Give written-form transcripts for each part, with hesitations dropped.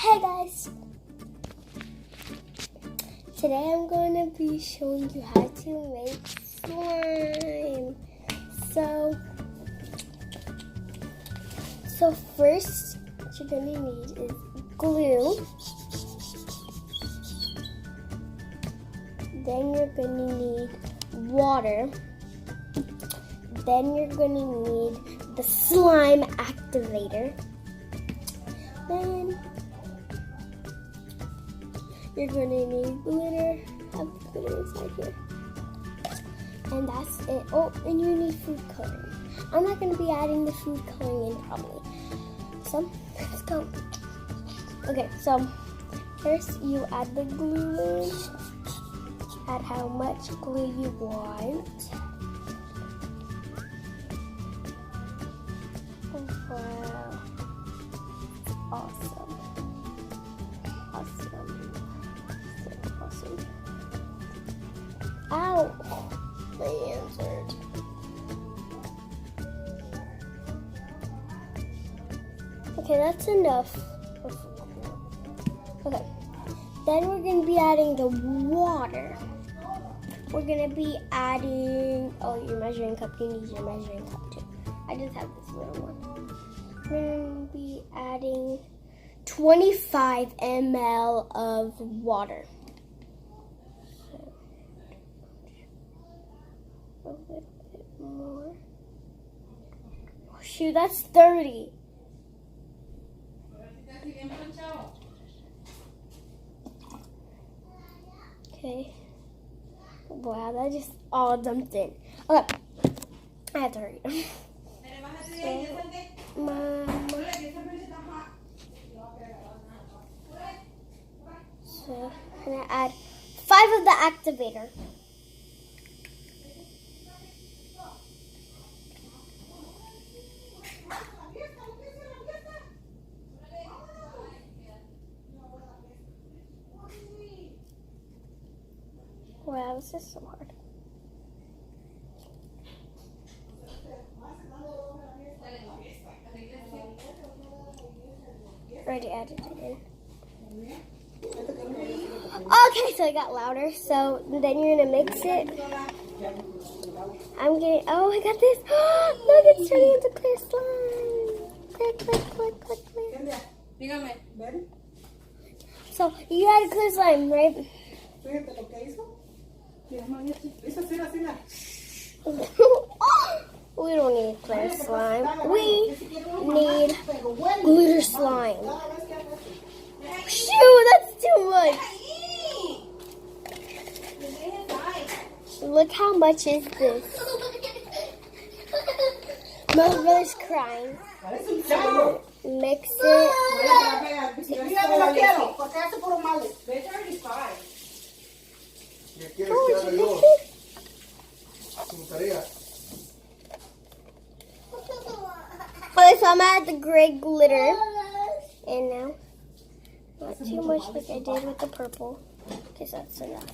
Hey guys! Today I'm going to be showing you how to make slime. So first what you're going to need is glue. Then you're going to need water. Then you're going to need the slime activator. Then you're going to need glitter. I have glitter inside here. And that's it. Oh, and you need food coloring. I'm not going to be adding the food coloring in probably. So, let's go. Okay, so first you add the glue in. Add how much glue you want. Wow. Awesome. Awesome. So awesome. Ow! My hands hurt. Okay, that's enough. Okay. Then we're going to be adding the water. We're going to be adding... Oh, your measuring cup. You need your measuring cup too. I just have this little one. We're going to be adding 25 ml of water. So, a little bit more. Oh, shoot, that's 30. Okay. Wow, that just all dumped in. Okay. I have to hurry. So I'm gonna add 5 of the activator. Wow, this is so hard. Already added it in. Okay, so it got louder. So then you're gonna mix it. I'm getting. Oh, I got this. Look, it's turning into clear slime. Clear. So you had clear slime, right? We don't need clear slime. We need glitter slime. Shoot, that's too much. Look how much is this. My brother's crying. Mix it. Okay, so I'm gonna add the gray glitter. And now, not too much like I did with the purple. Okay, so that's enough.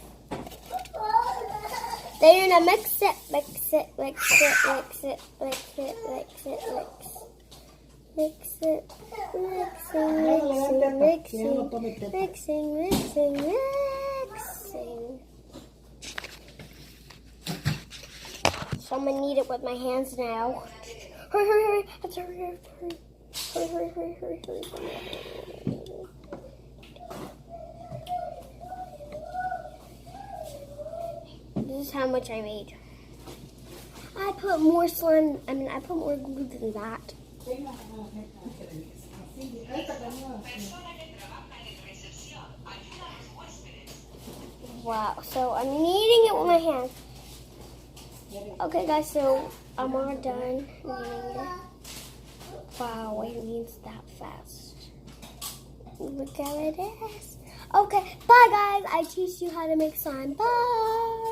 Then you're gonna mix it, mix it, mix it, mix it, mix it, mix it, mix it, mixing. So I'm gonna knead it with my hands now. Hurry. Let's hurry. Hurry. This is how much I made. I put more slime, I put more glue than that. Wow, so I'm kneading it with my hands. Okay guys, so I'm all done kneading it. Wow, it kneads that fast. Look how it is. Okay, bye guys. I teach you how to make slime. Bye.